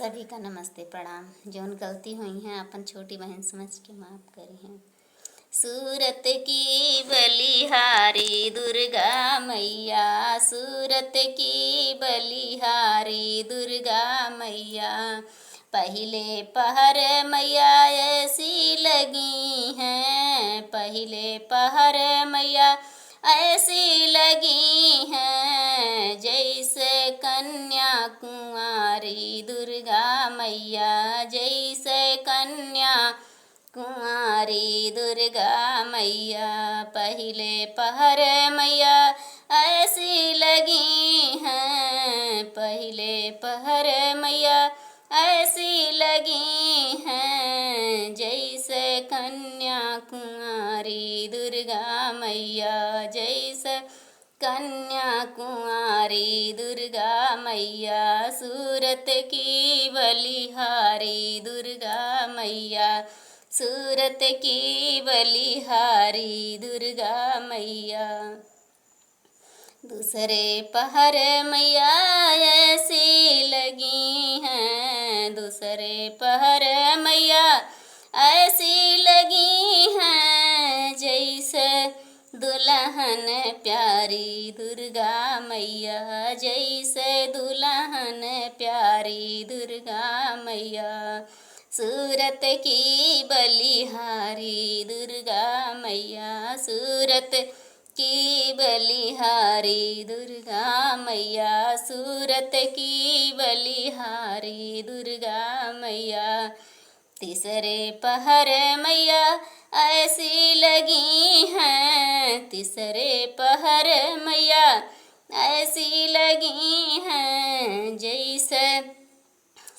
सभी का नमस्ते प्रणाम। जौन गलती हुई हैं अपन छोटी बहन समझ के माफ़ करी हैं। सूरत की बलिहारी दुर्गा मैया, सूरत की बलिहारी दुर्गा मैया, पहले पहर मैया ऐसी लगी हैं, पहले पहर मैया ऐसी लगी हैं, जैसे कन्या कुंवारी दुर्गा मैया, जैसे कन्या कुंवारी दुर्गा मैया, पहले पहर मैया ऐसी लगी हैं, पहले पहर मैया ऐसी लगी हैं, जैसे कन्या कुंवारी दुर्गा मैया, जैसे कन्या कुंवारी दुर्गा मैया, सूरत की बलिहारी दुर्गा मैया, सूरत की बलिहारी दुर्गा मैया। दूसरे पहर मैया ऐसी लगी हैं, दूसरे पहर मैया ऐसी लगी हैं, जैसे दुल्हन प्यारी दुर्गा मैया, जैसे दुल्हन प्यारी दुर्गा मैया, सूरत की बलिहारी दुर्गा मैया, सूरत की बलिहारी दुर्गा मैया, सूरत की बलिहारी दुर्गा मैया। तीसरे पहर मैया ऐसी लगी हैं, तीसरे पहर मैया ऐसी लगी हैं, जैसे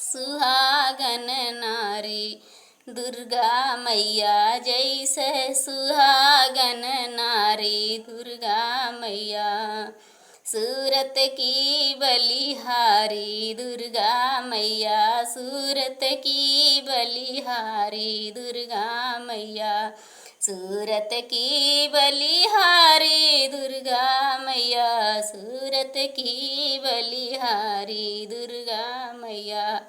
सुहागन नारी दुर्गा मैया, जैसे सुहागन नारी दुर्गा मैया, सूरत की बलिहारी दुर्गा मैया, सूरत की बलिहारी दुर्गा मैया, सूरत की बलिहारी दुर्गा मैया, सूरत की बलिहारी दुर्गा मैया।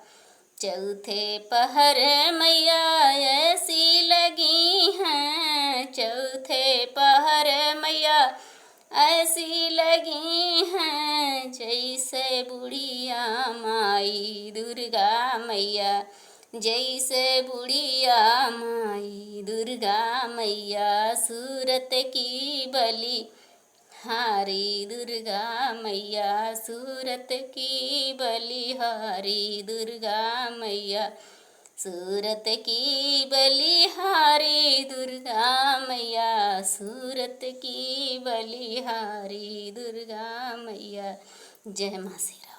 चौथे पहर मैया ऐसी लगी हैं, चौथे पहर मैया ऐसी लगी हैं, जैसे बुढ़िया माई दुर्गा मैया, जैसे बुढ़िया माई दुर्गा मैया, सूरत की बलिहारी दुर्गा मैया, सूरत की बलिहारी दुर्गा मैया, सूरत की बलिहारी दुर्गा मैया, सूरत की बलिहारी दुर्गा मैया। जय मां शेरा।